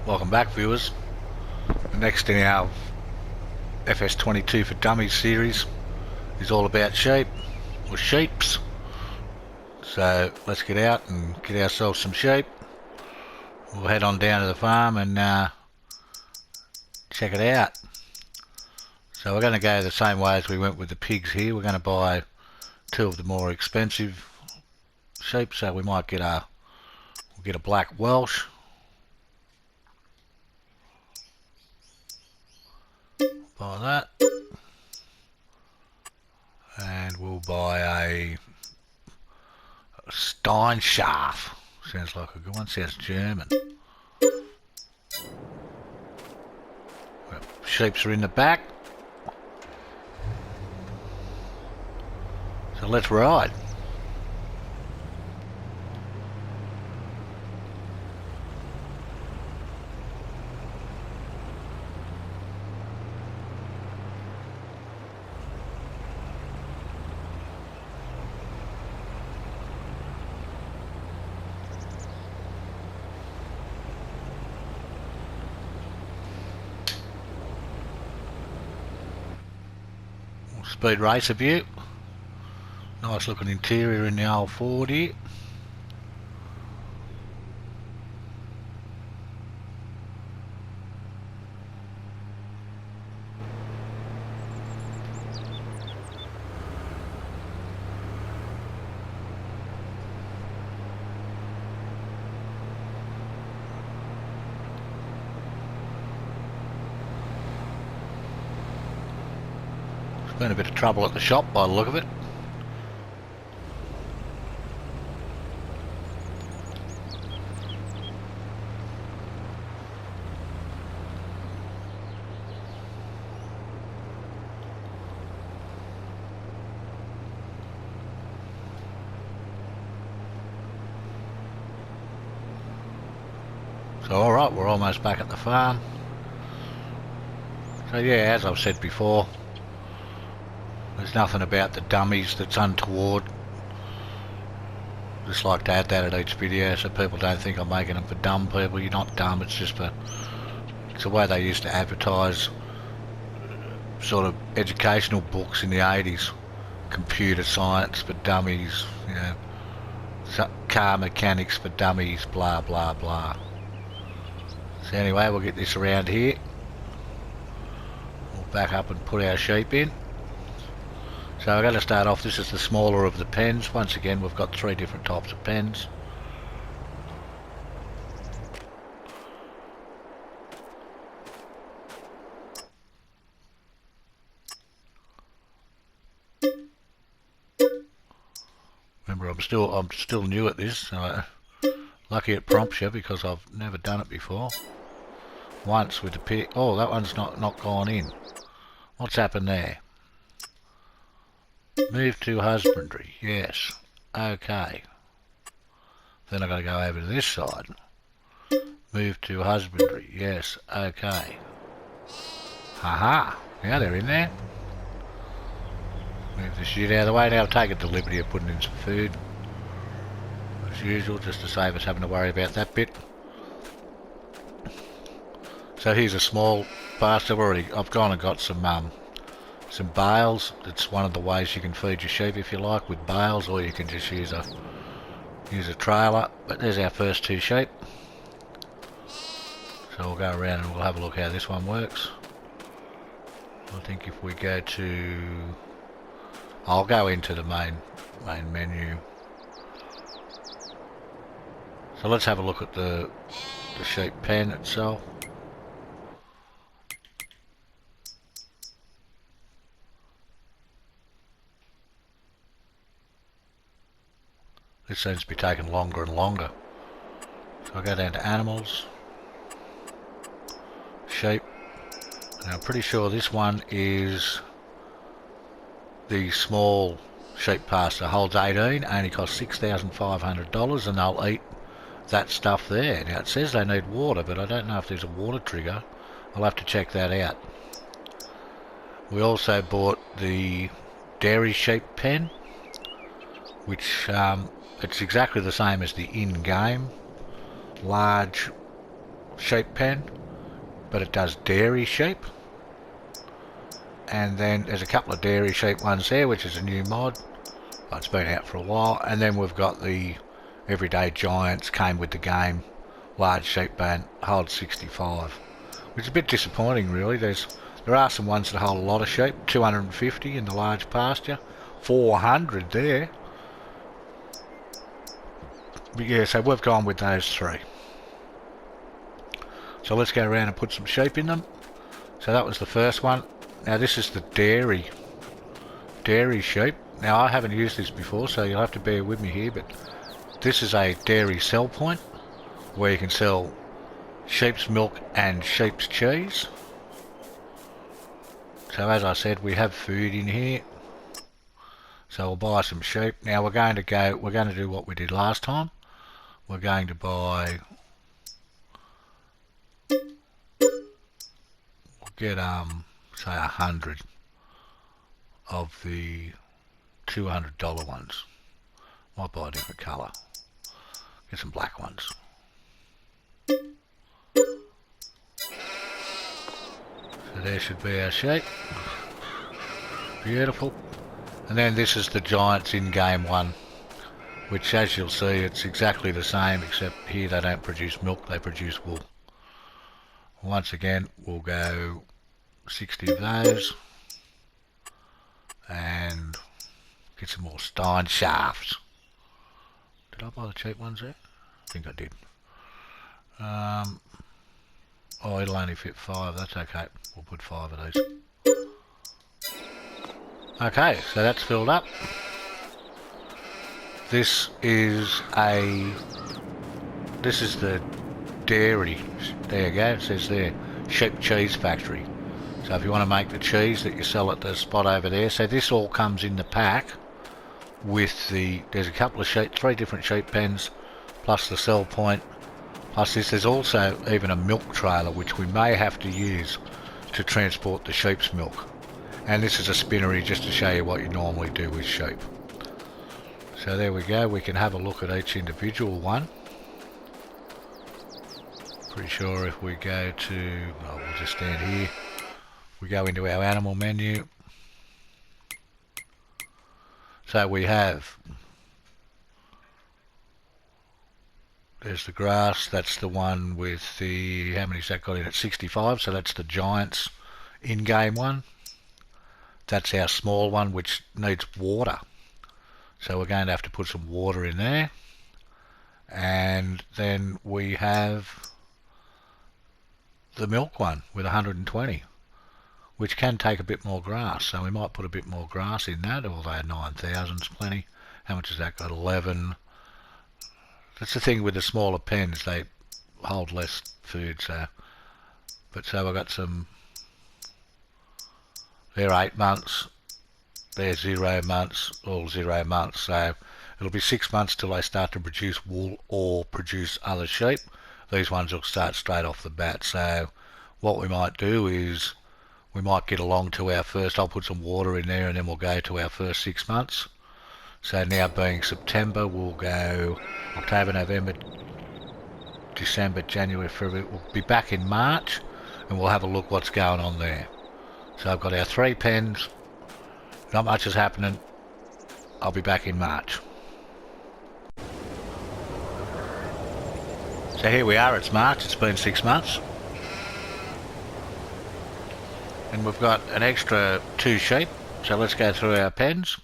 Welcome back, viewers. The next in our FS22 for Dummies series is all about sheep, or sheeps. So let's get out and get ourselves some sheep. We'll head on down to the farm and check it out. So we're going to go the same way as we went with the pigs here. We're going to buy two of the more expensive sheep. So we might get a black Welsh. Buy that. And we'll buy a Steinschaft. Sounds like a good one. Sounds German. Well, sheeps are in the back. So let's ride. Speed racer view. Nice looking interior in the old Ford here. Been a bit of trouble at the shop by the look of it. So alright, we're almost back at the farm. So yeah, as I've said before, there's nothing about the dummies that's untoward. Just like to add that at each video so people don't think I'm making them for dumb people. You're not dumb, it's just it's the way they used to advertise sort of educational books in the 80s. Computer science for dummies, you know, car mechanics for dummies, blah blah blah. So anyway, we'll get this around here. We'll back up and put our sheep in. So we're going to start off, this is the smaller of the pens. Once again, we've got three different types of pens. Remember, I'm still new at this, so lucky it prompts you because I've never done it before. Once with the pig. Oh, that one's not gone in. What's happened there? Move to husbandry, yes, okay. Then I've got to go over to this side. Move to husbandry, yes, okay. Haha, now they're in there. Move the shit out of the way. Now I'll take the liberty of putting in some food. As usual, just to save us having to worry about that bit. So here's a small pasture. I've gone and got some bales. It's one of the ways you can feed your sheep if you like, with bales, or you can just use a trailer. But there's our first two sheep. So we'll go around and we'll have a look how this one works. I think if we go to, I'll go into the main menu. So let's have a look at the sheep pen itself. This seems to be taking longer and longer. So I'll go down to animals, sheep, and I'm pretty sure this one is the small sheep pasture. Holds 18, only costs $6,500, and they'll eat that stuff there. Now it says they need water, but I don't know if there's a water trigger. I'll have to check that out. We also bought the dairy sheep pen, which it's exactly the same as the in-game large sheep pen, but it does dairy sheep. And then there's a couple of dairy sheep ones there, which is a new mod. Well, it's been out for a while. And then we've got the Everyday Giants, came with the game, large sheep pen, holds 65, which is a bit disappointing really. There are some ones that hold a lot of sheep, 250 in the large pasture, 400 there. But yeah, so we've gone with those three. So let's go around and put some sheep in them. So that was the first one. Now this is the dairy sheep. Now I haven't used this before, so you'll have to bear with me here, but this is a dairy sell point where you can sell sheep's milk and sheep's cheese. So as I said, we have food in here. So we'll buy some sheep. Now we're going to do what we did last time. We're going to buy, we'll get say 100 of the $200 ones. Might buy a different colour. Get some black ones. So there should be our sheep. Beautiful. And then this is the Giants in-game one, which as you'll see, it's exactly the same, except here they don't produce milk, they produce wool. Once again, we'll go 60 of those and get some more Stein shafts. Did I buy the cheap ones there? I think I did. Oh, it'll only fit 5, that's okay. We'll put 5 of these. Okay, so that's filled up. This is the dairy. There you go, it says there, sheep cheese factory. So if you want to make the cheese that you sell at the spot over there, so this all comes in the pack with there's a couple of sheep, 3 different sheep pens, plus the sell point, plus this. There's also even a milk trailer which we may have to use to transport the sheep's milk. And this is a spinnery just to show you what you normally do with sheep. So there we go, we can have a look at each individual one. Pretty sure if we go to, oh, we'll just stand here, we go into our animal menu. So we have, there's the grass, that's the one with the, how many's that got in it, 65, so that's the Giants in-game one. That's our small one which needs water. So we're going to have to put some water in there. And then we have the milk one with 120, which can take a bit more grass. So we might put a bit more grass in that, although 9,000's plenty. How much has that got? 11. That's the thing with the smaller pens, they hold less food. So I've got some, they're 8 months, they're 0 months, all 0 months. So it'll be 6 months till they start to produce wool or produce other sheep. These ones will start straight off the bat. So what we might do is we might get along to our first, I'll put some water in there and then we'll go to our first 6 months. So now being September, we'll go October, November, December, January, February. We'll be back in March and we'll have a look what's going on there. So I've got our 3 pens, not much is happening. I'll be back in March. So here we are, it's March, it's been 6 months. And we've got an extra 2 sheep, so let's go through our pens.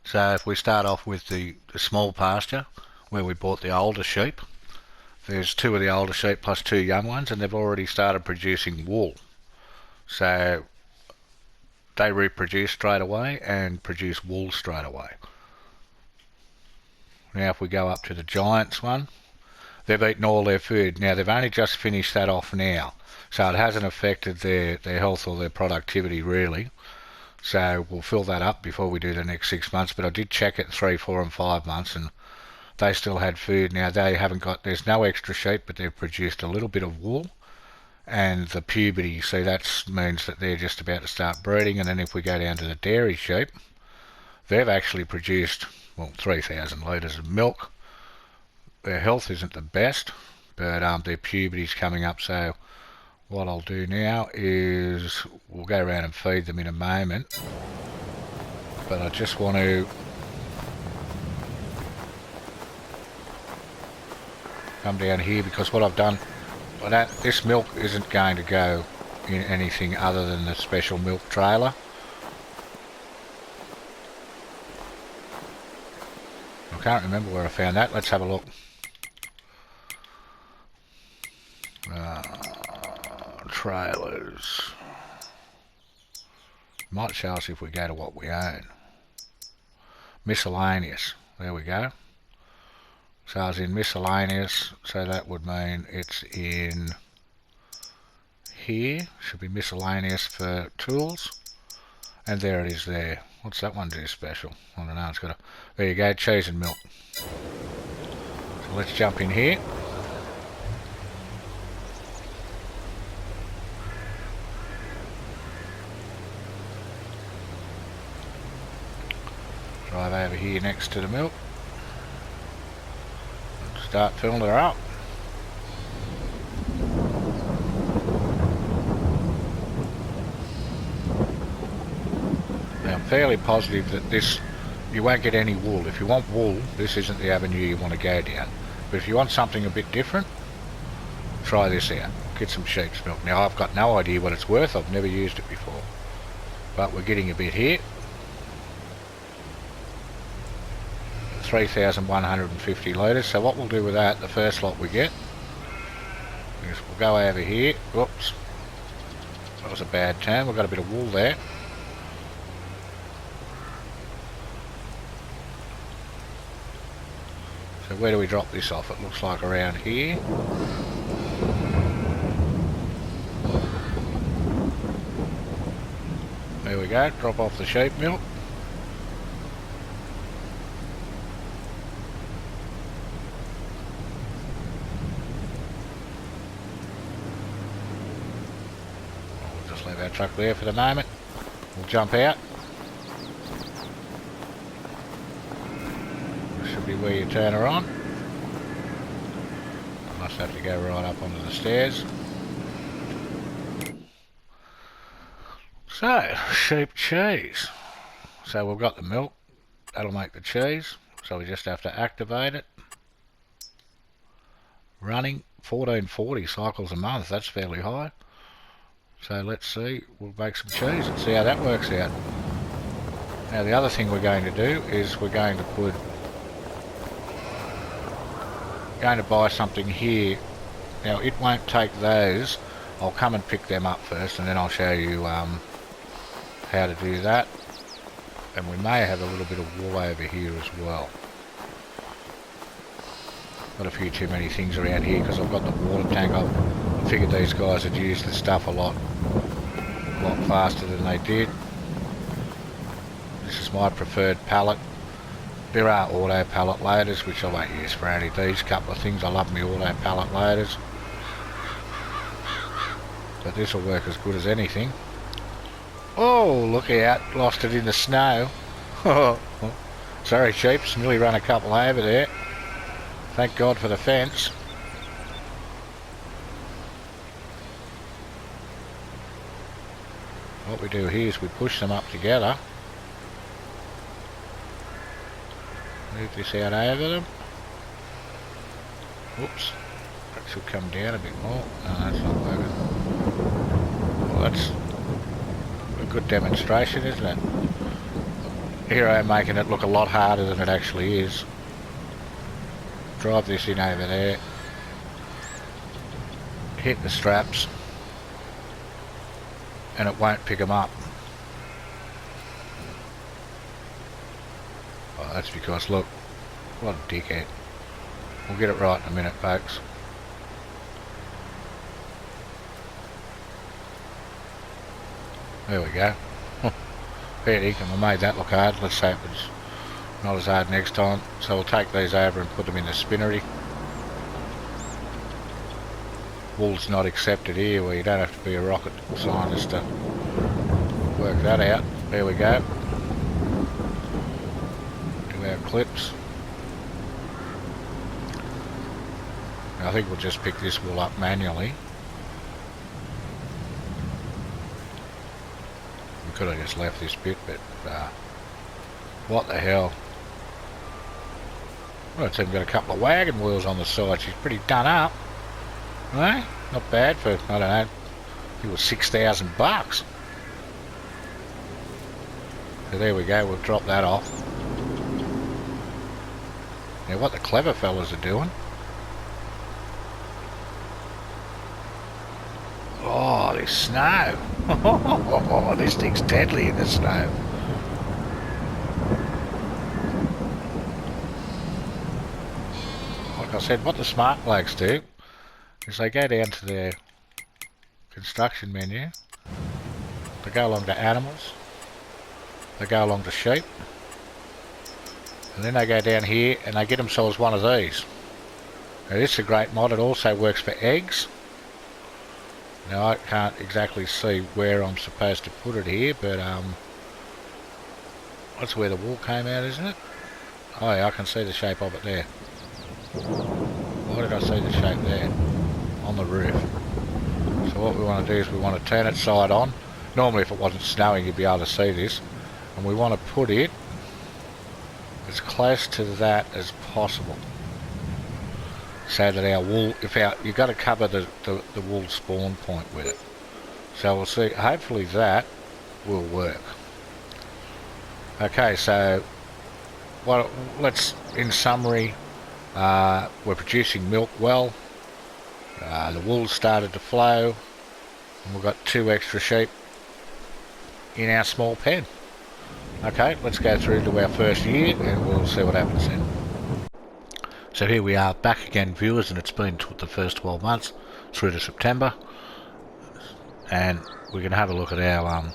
So if we start off with the small pasture, where we bought the older sheep, there's 2 of the older sheep plus 2 young ones, and they've already started producing wool. So they reproduce straight away and produce wool straight away. Now if we go up to the Giants one, they've eaten all their food. Now they've only just finished that off now, so it hasn't affected their health or their productivity really. So we'll fill that up before we do the next 6 months, but I did check it 3, 4 and 5 months and they still had food. Now they haven't got, there's no extra sheep, but they've produced a little bit of wool. And the puberty, see, that means that they're just about to start breeding. And then if we go down to the dairy sheep, they've actually produced, well, 3,000 litres of milk. Their health isn't the best, but their puberty's coming up, so what I'll do now is we'll go around and feed them in a moment, but I just want to come down here because what I've done, this milk isn't going to go in anything other than the special milk trailer. I can't remember where I found that. Let's have a look. Trailers. Might show us if we go to what we own. Miscellaneous. There we go. So I was in miscellaneous, so that would mean it's in here. Should be miscellaneous for tools. And there it is there. What's that one do special? I don't know, it's got a... There you go, cheese and milk. So let's jump in here. Drive over here next to the milk. Start filling her up. Now I'm fairly positive that this, you won't get any wool. If you want wool, this isn't the avenue you want to go down. But if you want something a bit different, try this out. Get some sheep's milk. Now I've got no idea what it's worth, I've never used it before. But we're getting a bit here. 3,150 litres. So what we'll do with that, the first lot we get, is we'll go over here. Whoops, that was a bad turn. We've got a bit of wool there. So where do we drop this off? It looks like around here. There we go, drop off the sheep milk. Leave our truck there for the moment. We'll jump out. This should be where you turn her on. I must have to go right up onto the stairs. So, sheep cheese. So we've got the milk. That'll make the cheese. So we just have to activate it. Running 1440 cycles a month. That's fairly high. So let's see, we'll make some cheese and see how that works out. Now the other thing we're going to do is we're going to buy something here. Now it won't take those. I'll come and pick them up first and then I'll show you how to do that. And we may have a little bit of wool over here as well. Got a few too many things around here because I've got the water tank. I figured these guys had used the stuff a lot faster than they did. This is my preferred pallet. There are auto pallet loaders which I won't use for any of these couple of things. I love my auto pallet loaders, but this will work as good as anything. Oh, look out, lost it in the snow. Sorry sheeps, nearly run a couple over there. Thank God for the fence. What we do here is we push them up together. Move this out over them. Whoops. That should come down a bit more. No, that's not working. Well, that's a good demonstration, isn't it? Here I am making it look a lot harder than it actually is. Drive this in over there. Hit the straps. And it won't pick them up. Oh, that's because, look, what a dickhead. We'll get it right in a minute, folks. There we go. Fair dinkum, I made that look hard. Let's hope it's not as hard next time. So we'll take these over and put them in the spinnery. Wool's not accepted here, where you don't have to be a rocket scientist to work that out. There we go. Do our clips. I think we'll just pick this wool up manually. We could have just left this bit, but what the hell. Well, it's even got a couple of wagon wheels on the side. She's pretty done up. Eh? Not bad for, I don't know, it was $6,000. So there we go, we'll drop that off. Now what the clever fellas are doing. Oh, there's snow. Oh, this thing's deadly in the snow. Like I said, what the smart blokes do is they go down to their construction menu, they go along to animals, they go along to sheep, and then they go down here and they get themselves one of these. Now this is a great mod, it also works for eggs. Now I can't exactly see where I'm supposed to put it here, but that's where the wool came out, isn't it? Oh yeah, I can see the shape of it there. Why did I see the shape there? On the roof. So what we want to do is we want to turn it side on. Normally if it wasn't snowing you'd be able to see this. And we want to put it as close to that as possible. So that our wool, you've got to cover the wool spawn point with it. So we'll see, hopefully that will work. Okay, so well, let's, in summary, we're producing milk well, the wool started to flow, and we've got 2 extra sheep in our small pen. Okay, let's go through to our first year and we'll see what happens then. So here we are back again, viewers, and it's been the first 12 months through to September, and we're going to have a look at our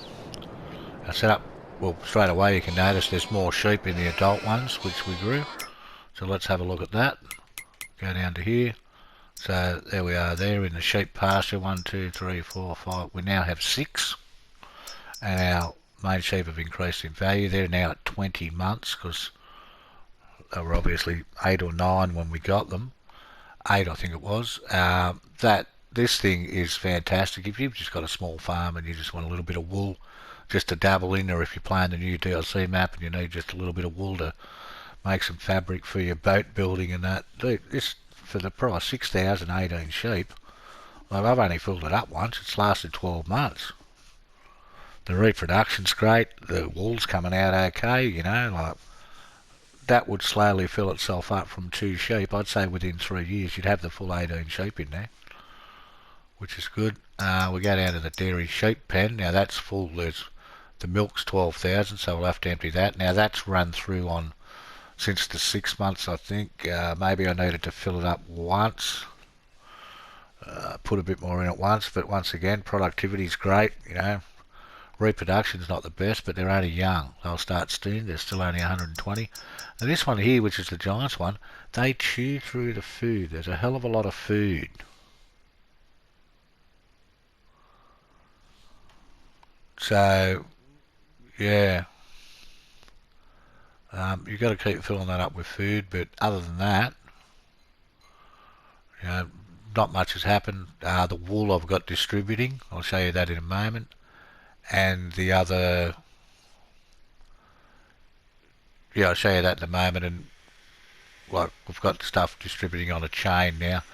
setup. Well, straight away you can notice there's more sheep in the adult ones which we grew, so let's have a look at that. Go down to here. So there we are there in the sheep pasture, 1, 2, 3, 4, 5. We now have 6, and our main sheep have increased in value. They're now at 20 months because they were obviously 8 or 9 when we got them. 8 I think it was. This thing is fantastic. If you've just got a small farm and you just want a little bit of wool just to dabble in, or if you're playing the new DLC map and you need just a little bit of wool to make some fabric for your boat building and that, this for the price, 6,018 sheep. Well, I've only filled it up once. It's lasted 12 months. The reproduction's great. The wool's coming out okay, you know, like that would slowly fill itself up from 2 sheep. I'd say within 3 years you'd have the full 18 sheep in there, which is good. We go down to the dairy sheep pen. Now that's full. The milk's 12,000, so we'll have to empty that. Now that's run through on since the 6 months, I think. Maybe I needed to fill it up once, put a bit more in at once, but once again, productivity's great, you know. Reproduction's not the best, but they're only young. They'll start soon. They're still only 120. And this one here, which is the Giants one, they chew through the food. There's a hell of a lot of food. So, yeah. You've got to keep filling that up with food, but other than that, you know, not much has happened. The wool I've got distributing. I'll show you that in a moment. And the other, yeah, I'll show you that in a moment. And like we've got stuff distributing on a chain now,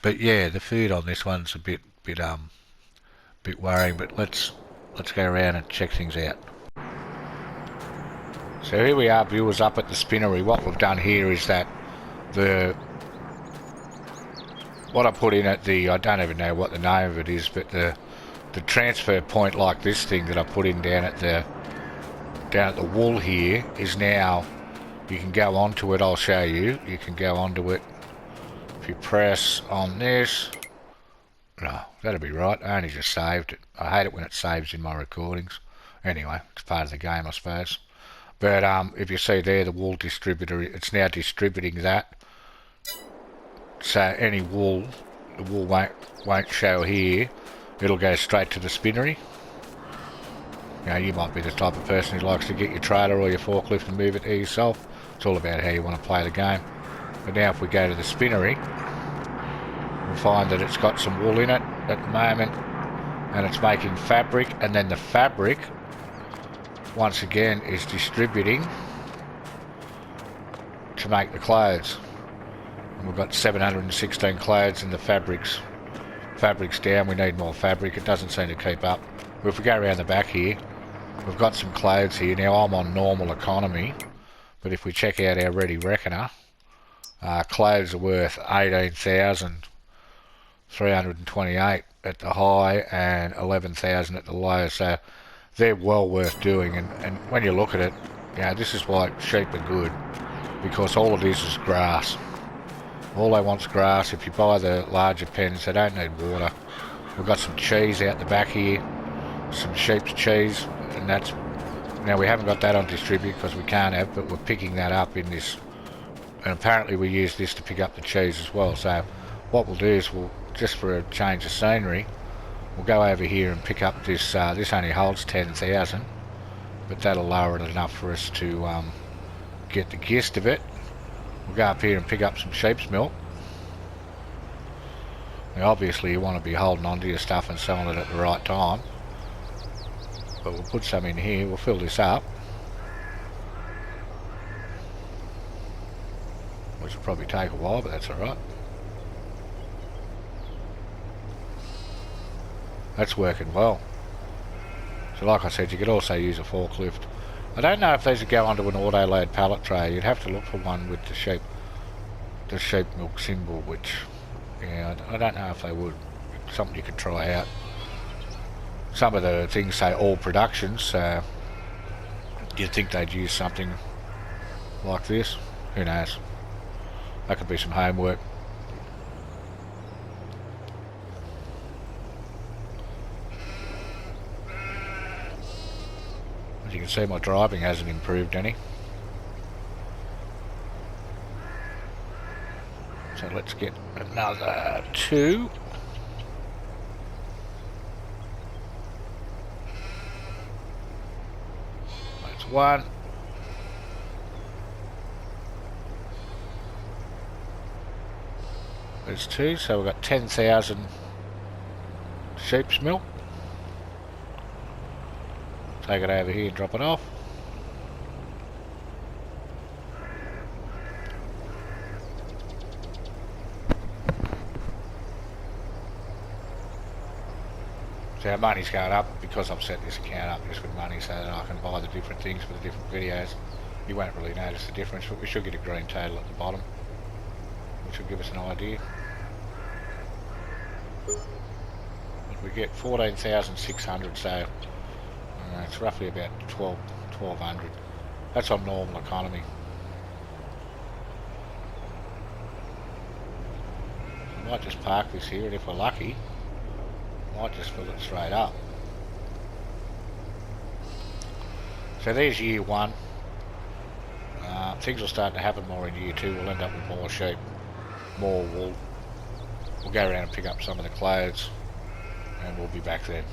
but yeah, the food on this one's a bit worrying. But let's go around and check things out. So here we are, viewers, up at the spinnery. What we've done here is that what I put in at I don't even know what the name of it is, but the transfer point, like this thing that I put in down at the wall here, is now, you can go onto it. I'll show you. You can go onto it. If you press on this, no, that'll be right. I only just saved it. I hate it when it saves in my recordings. Anyway, it's part of the game, I suppose. But if you see there, the wool distributor, it's now distributing that. So any wool, the wool won't show here. It'll go straight to the spinnery. You know, you might be the type of person who likes to get your trailer or your forklift and move it there yourself. It's all about how you want to play the game. But now if we go to the spinnery, we'll find that it's got some wool in it at the moment, and it's making fabric, and then the fabric once again is distributing to make the clothes. And we've got 716 clothes and the fabric's down. We need more fabric. It doesn't seem to keep up. But if we go around the back here, we've got some clothes here. Now I'm on normal economy, but if we check out our Ready Reckoner, clothes are worth 18,328 at the high and 11,000 at the low, so they're well worth doing. And when you look at it, you know, this is why sheep are good, because all of this is grass. All they want is grass. If you buy the larger pens, they don't need water. We've got some cheese out the back here, some sheep's cheese, and that's, now we haven't got that on distribute because we can't have, but we're picking that up in this, and apparently we use this to pick up the cheese as well. So what we'll do is, we'll, just for a change of scenery, we'll go over here and pick up this. This only holds 10,000, but that'll lower it enough for us to get the gist of it. We'll go up here and pick up some sheep's milk. Now obviously you want to be holding on to your stuff and selling it at the right time, but we'll put some in here. We'll fill this up, which will probably take a while, but that's alright. That's working well. So like I said, you could also use a forklift. I don't know if these would go onto an auto-load pallet tray. You'd have to look for one with the sheep milk symbol, which, yeah, I don't know if they would. Something you could try out. Some of the things say all productions, you'd think they'd use something like this. Who knows? That could be some homework. As you can see, my driving hasn't improved any. So let's get another 2. That's 1. There's 2, so we've got 10,000 sheep's milk. Take it over here and drop it off. So our money's going up because I've set this account up just with money, so that I can buy the different things for the different videos. You won't really notice the difference, but we should get a green total at the bottom, which will give us an idea. But we get 14,600, so it's roughly about 1,200. That's on normal economy. I might just park this here, and if we're lucky, I might just fill it straight up. So there's year 1. Things will start to happen more in year 2. We'll end up with more sheep, more wool. We'll go around and pick up some of the clothes, and we'll be back then.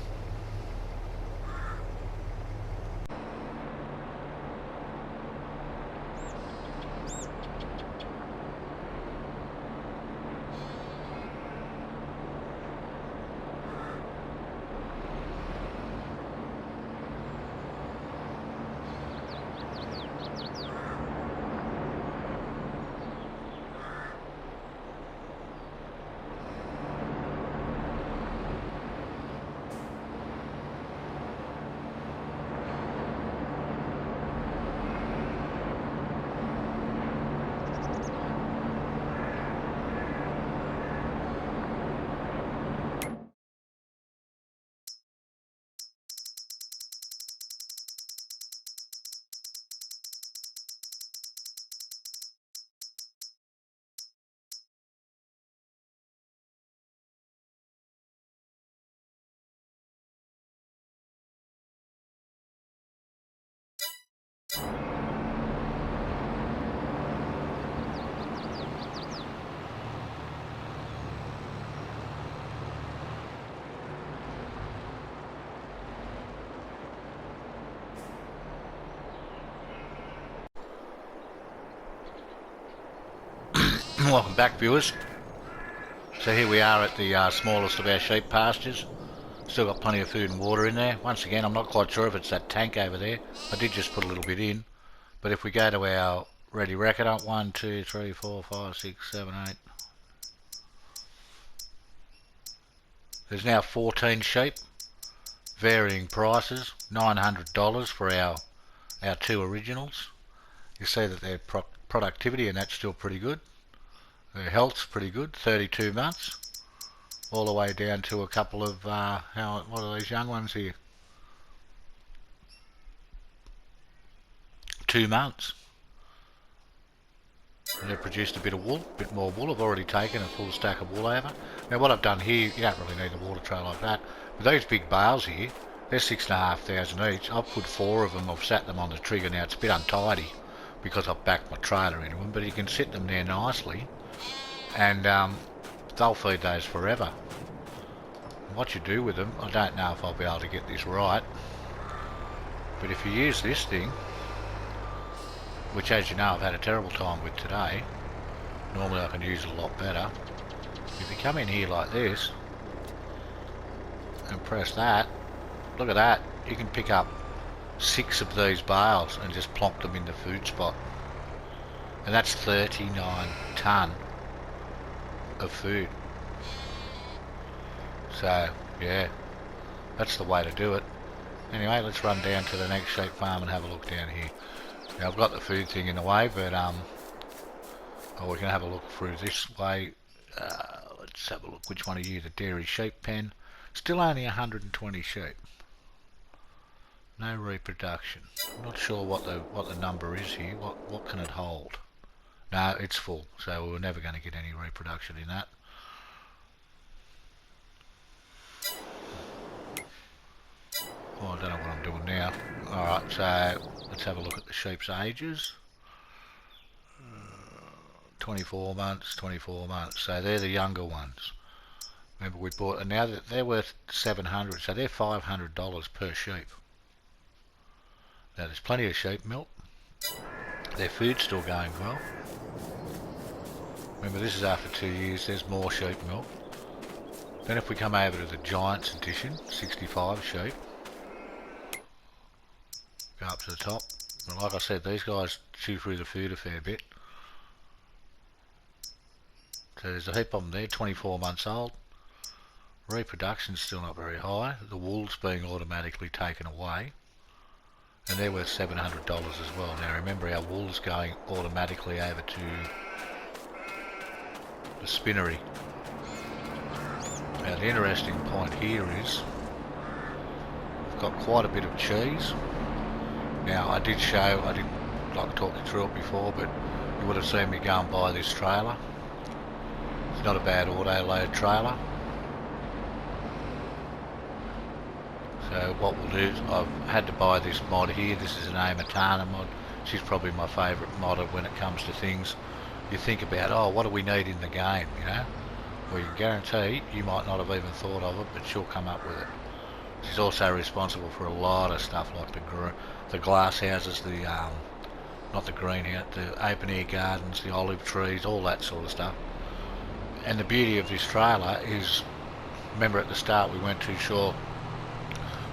Welcome back, viewers. So here we are at the smallest of our sheep pastures. Still got plenty of food and water in there. Once again, I'm not quite sure if it's that tank over there. I did just put a little bit in. But if we go to our ready reckoner, 1, 2, 3, 4, 5, 6, 7, 8. There's now 14 sheep, varying prices, $900 for our two originals. You see that their productivity, and that's still pretty good. Their health's pretty good, 32 months, all the way down to a couple of, what are these young ones here? 2 months. And they've produced a bit of wool, a bit more wool. I've already taken a full stack of wool over. Now what I've done here, you don't really need a water tray like that. But these big bales here, they're 6,500 each. I've put 4 of them, I've sat them on the trigger. Now it's a bit untidy because I've backed my trailer into them, but you can sit them there nicely and they'll feed those forever. What you do with them, I don't know if I'll be able to get this right, but if you use this thing, which as you know I've had a terrible time with today, normally I can use it a lot better. If you come in here like this and press that, look at that, you can pick up 6 of these bales and just plonk them in the food spot, and that's 39 tonne of food. So yeah, that's the way to do it. Anyway, let's run down to the next sheep farm and have a look down here. Now I've got the food thing in the way, but we can have a look through this way. Let's have a look. Which one are you? The dairy sheep pen. Still only 120 sheep. No reproduction. I'm not sure what the number is here. What can it hold? No, it's full. So we're never going to get any reproduction in that. Oh, I don't know what I'm doing now. Alright, so let's have a look at the sheep's ages. 24 months, 24 months. So they're the younger ones. Remember we bought, and now they're worth $700, so they're $500 per sheep. Now there's plenty of sheep milk. Their food's still going well. Remember this is after 2 years, there's more sheep milk. Then if we come over to the Giants edition, 65 sheep. Go up to the top, and like I said, these guys chew through the food a fair bit. So there's a heap of them there, 24 months old. Reproduction's still not very high. The wool's being automatically taken away, and they're worth $700 as well. Now remember, our wool's going automatically over to the spinnery. Now the interesting point here is we've got quite a bit of cheese. Now I did like talk you through it before, but you would have seen me go and buy this trailer. It's not a bad auto load trailer. So what we'll do is I've had to buy this mod here. This is an Amatana mod. She's probably my favourite modder when it comes to things. You think about, oh, what do we need in the game, you know? Well, you can guarantee you might not have even thought of it, but she'll come up with it. She's also responsible for a lot of stuff like the glass houses, not the greenhouse, the open air gardens, the olive trees, all that sort of stuff. And the beauty of this trailer is, remember at the start we weren't too sure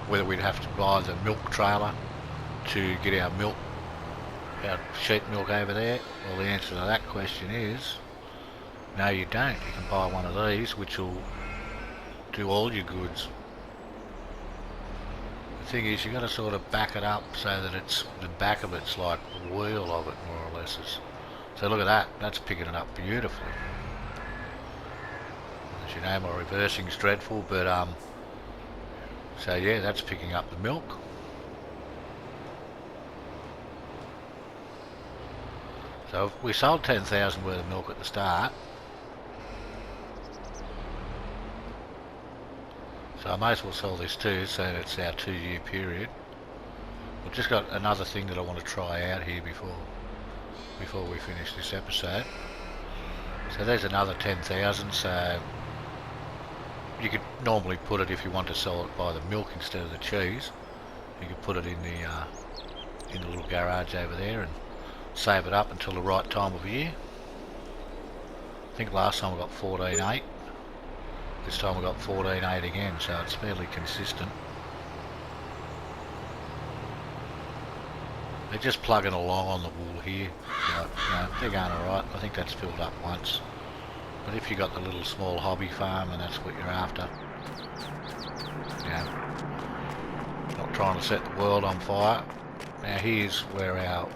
whether we'd have to buy the milk trailer to get our milk, our sheep milk over there. Well, the answer to that question is no, you don't. You can buy one of these which will do all your goods. The thing is, you've got to sort of back it up so that it's the back of it's like the wheel of it, more or less. So look at that, that's picking it up beautifully. As you know, my reversing's dreadful, but so yeah, that's picking up the milk. So we sold 10,000 worth of milk at the start. So I may as well sell this too, so it's our 2-year period. We've just got another thing that I want to try out here before we finish this episode. So there's another 10,000, so you could normally put it, if you want to sell it by the milk instead of the cheese, you could put it in the little garage over there and save it up until the right time of year. I think last time I got 14.8 This time we got 14.8 again, so it's fairly consistent. They're just plugging along on the wool here. So, they're going alright. I think that's filled up once. But if you got the little small hobby farm and that's what you're after, not trying to set the world on fire. Now here's where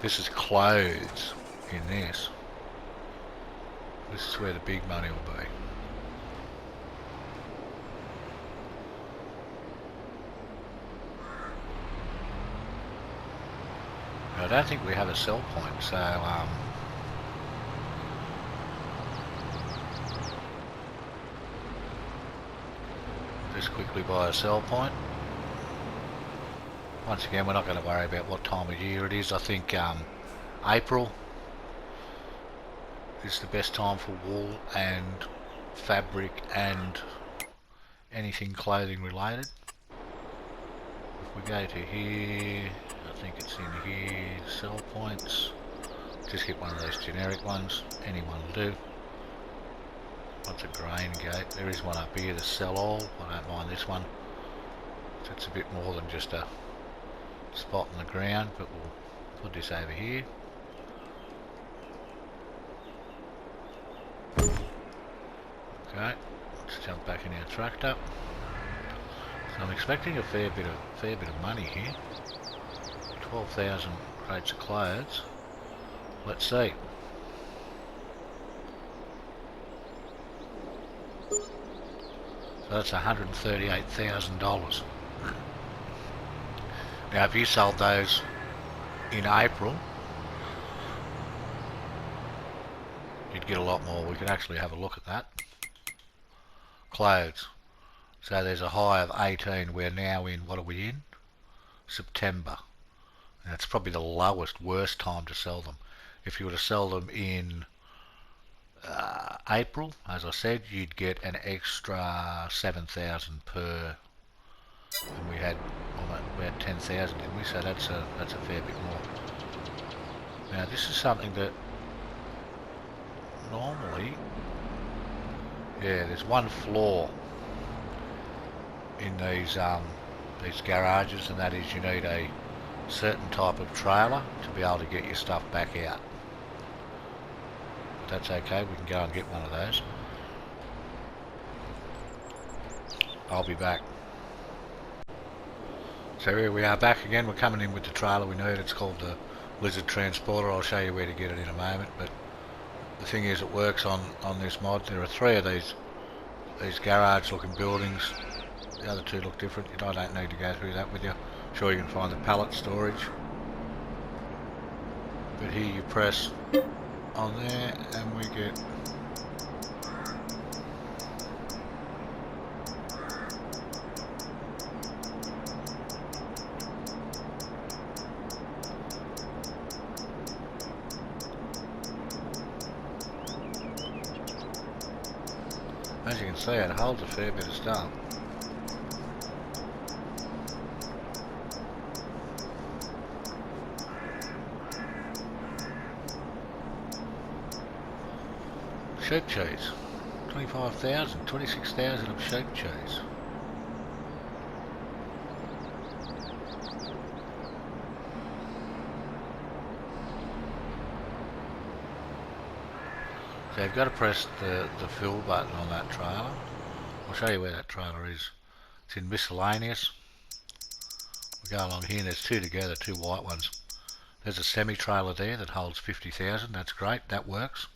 this is clothes in this. This is where the big money will be. I don't think we have a sell point, so just quickly buy a sell point. Once again, we're not going to worry about what time of year it is. I think April is the best time for wool and fabric and anything clothing related. If we go to here, I think it's in here, sell points. Just hit one of those generic ones, any one will do. What's a grain gate? There is one up here, the sell all. I don't mind this one. So it's a bit more than just a spot on the ground, but we'll put this over here. Okay, let's jump back in our tractor. So I'm expecting a fair bit of money here. 12,000 crates of clothes. Let's see. So that's $138,000. Now if you sold those in April, you'd get a lot more. We could actually have a look at that. Clothes. So there's a high of 18. We're now in, what are we in? September. And that's probably the lowest, worst time to sell them. If you were to sell them in April, as I said, you'd get an extra 7,000 per. And we had 10,000, didn't we? So that's a fair bit more. Now this is something that normally, there's one flaw in these garages, and that is you need a certain type of trailer to be able to get your stuff back out. But that's okay, we can go and get one of those. I'll be back. So here we are back again. We're coming in with the trailer we need. It's called the Lizard Transporter. I'll show you where to get it in a moment, but the thing is, it works on this mod. There are 3 of these garage looking buildings. The other 2 look different. I don't need to go through that with you. I'm sure you can find the pallet storage. But here you press on there and we get as you can see, it holds a fair bit of stuff. Sheep cheese, 25,000, 26,000 of sheep cheese. So you've got to press the fill button on that trailer. I'll show you where that trailer is. It's in miscellaneous. We go along here and there's 2 together, 2 white ones. There's a semi-trailer there that holds 50,000, that's great, that works.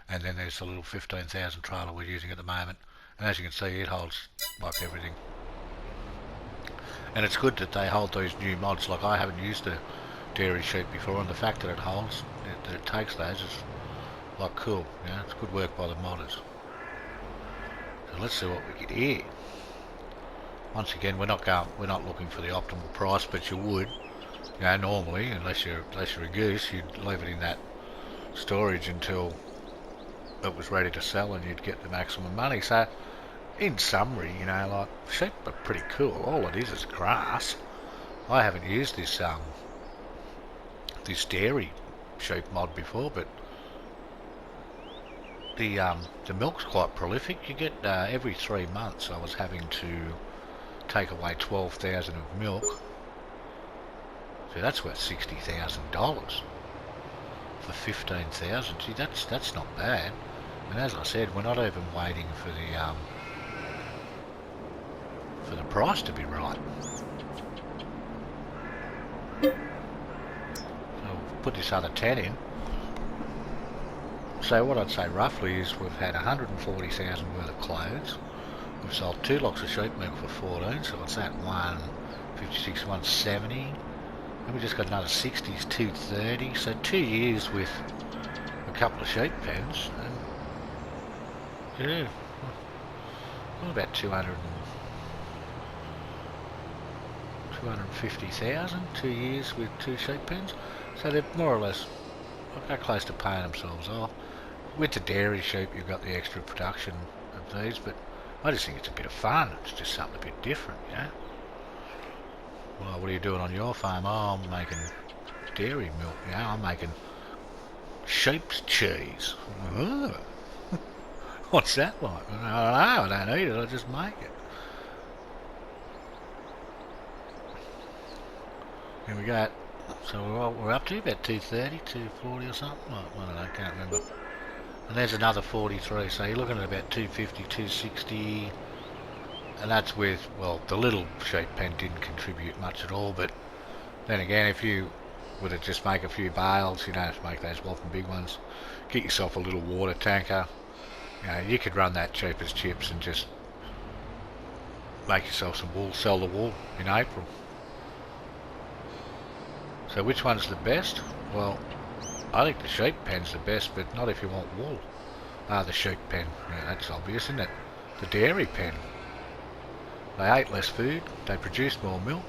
And then there's the little 15,000 trailer we're using at the moment. And as you can see, it holds like everything. And it's good that they hold those new mods. Like, I haven't used a dairy sheep before, and the fact that it holds, that it takes those is like cool. Yeah, it's good work by the modders. So let's see what we get here. Once again, we're not looking for the optimal price, but you would, normally, unless you're a goose, you'd leave it in that storage until it was ready to sell and you'd get the maximum money. So in summary, like, sheep are pretty cool. All it is grass. I haven't used this dairy sheep mod before, but the milk's quite prolific. You get every 3 months I was having to take away 12,000 of milk. So that's worth $60,000 for 15,000. See, that's not bad. And as I said, we're not even waiting for the price to be right. So we'll put this other 10 in. So what I'd say roughly is we've had 140,000 worth of clothes. We've sold 2 lots of sheep milk for 14, so what's that? 156, 170. And we just got another 60s, 230. So 2 years with a couple of sheep pens. And yeah, well, about 250,000, 2 years with 2 sheep pens. So they're more or less close to paying themselves off. With the dairy sheep, you've got the extra production of these, but I just think it's a bit of fun. It's just something a bit different, you know. Well, what are you doing on your farm? Oh, I'm making dairy milk, you know. I'm making sheep's cheese. Oh. What's that like? I don't know, I don't eat it, I just make it. Here we go. So we're up to about 230, 240 or something. I don't know, I can't remember. And there's another 43, so you're looking at about 250, 260. And that's with, well, the little sheep pen didn't contribute much at all, but then again, if you were to just make a few bales, you don't have to make those whopping big ones. Get yourself a little water tanker. You know, you could run that cheap as chips and just make yourself some wool, sell the wool in April. So which one's the best? Well, I think the sheep pen's the best, but not if you want wool. The sheep pen, yeah, that's obvious, isn't it? The dairy pen. They ate less food, they produced more milk.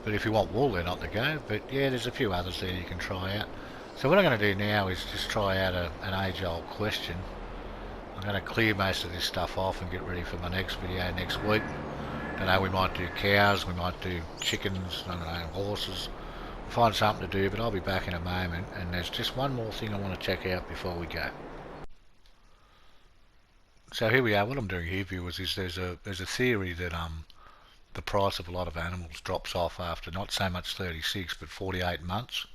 But if you want wool, they're not the go. But yeah, there's a few others there you can try out. So what I'm going to do now is just try out an age-old question. I'm going to clear most of this stuff off and get ready for my next video next week. I don't know, we might do cows, we might do chickens, I don't know, horses. We'll find something to do, but I'll be back in a moment. And there's just one more thing I want to check out before we go. So here we are. What I'm doing here, viewers, is there's a theory that the price of a lot of animals drops off after not so much 36 but 48 months,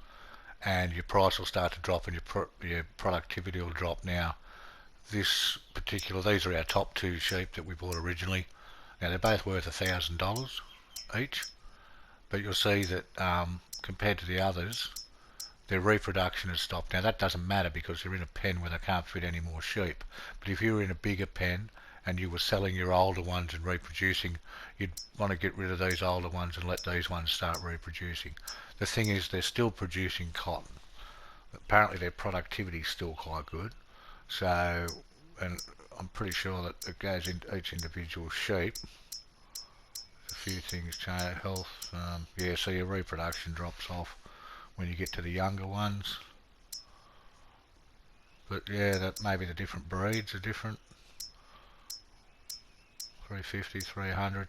and your price will start to drop and your productivity will drop. Now, these are our top 2 sheep that we bought originally. Now they're both worth $1,000 each, but you'll see that compared to the others, their reproduction has stopped. Now that doesn't matter because they're in a pen where they can't fit any more sheep. But if you were in a bigger pen and you were selling your older ones and reproducing, you'd want to get rid of those older ones and let these ones start reproducing. The thing is, they're still producing cotton. Apparently their productivity is still quite good. So, and I'm pretty sure that it goes into each individual sheep. A few things change, health, yeah, so your reproduction drops off when you get to the younger ones. But yeah, that maybe the different breeds are different. 350, 300.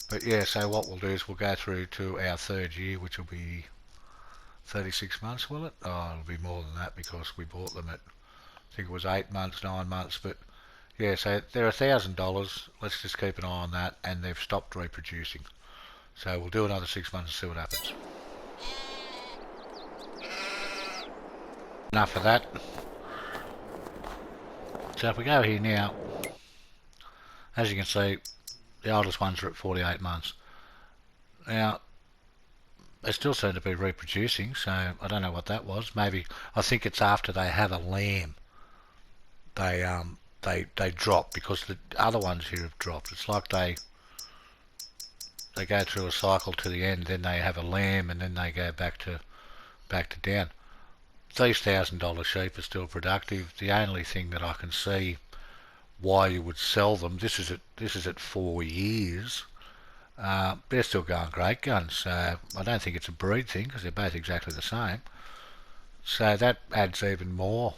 But yeah, so what we'll do is we'll go through to our 3rd year, which will be 36 months, will it? Oh, it'll be more than that because we bought them at, I think it was 8 months, 9 months. But yeah, so they're $1,000. Let's just keep an eye on that, and they've stopped reproducing. So we'll do another 6 months and see what happens. Enough of that. So if we go here now, as you can see, the oldest ones are at 48 months. Now, they still seem to be reproducing, so I don't know what that was. Maybe, I think it's after they have a lamb. They drop, because the other ones here have dropped. It's like they go through a cycle to the end, then they have a lamb, and then they go back to down. These $1,000 sheep are still productive. The only thing that I can see why you would sell them, this is at 4 years. They're still going great guns. So I don't think it's a breed thing because they're both exactly the same. So that adds even more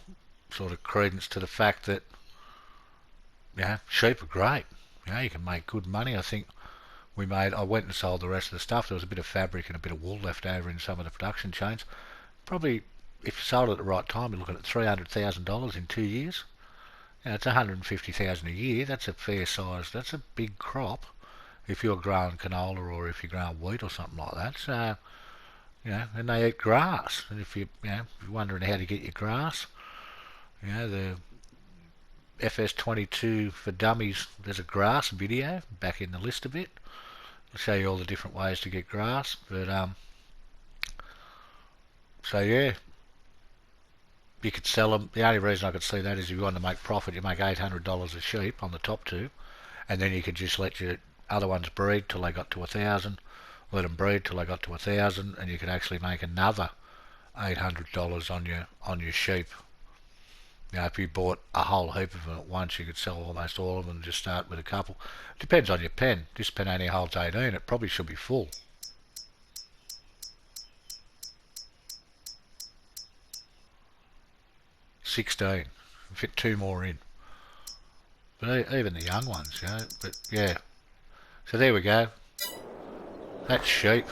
sort of credence to the fact that, yeah, sheep are great. You can make good money. I think I went and sold the rest of the stuff. There was a bit of fabric and a bit of wool left over in some of the production chains. Probably if you sold it at the right time, you're looking at $300,000 in 2 years. It's 150,000 a year. That's a fair size. That's a big crop if you're growing canola or if you're growing wheat or something like that. So, and they eat grass. And if you're wondering how to get your grass, the FS22 for Dummies, there's a grass video back in the list a bit. I'll show you all the different ways to get grass. But so yeah, you could sell them. The only reason I could see that is if you want to make profit, you make $800 a sheep on the top two, and then you could just let your other ones breed till they got to 1,000, let them breed till they got to 1,000, and you could actually make another $800 on your sheep. If you bought a whole heap of them at once, you could sell almost all of them and just start with a couple. Depends on your pen. This pen only holds 18. It probably should be full. $16. Fit 2 more in. But even the young ones, But yeah. So there we go. That's sheep.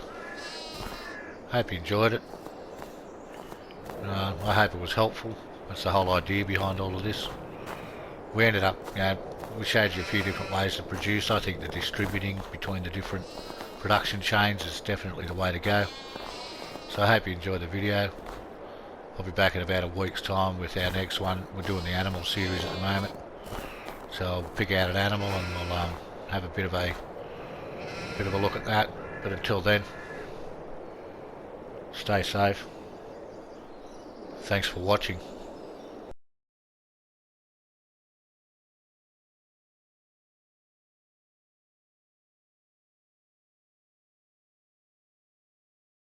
Hope you enjoyed it. I hope it was helpful. That's the whole idea behind all of this. We ended up, we showed you a few different ways to produce. I think the distributing between the different production chains is definitely the way to go. So I hope you enjoyed the video. I'll be back in about a week's time with our next one. We're doing the animal series at the moment. So I'll pick out an animal and we'll have a bit of a look at that. But until then, stay safe. Thanks for watching.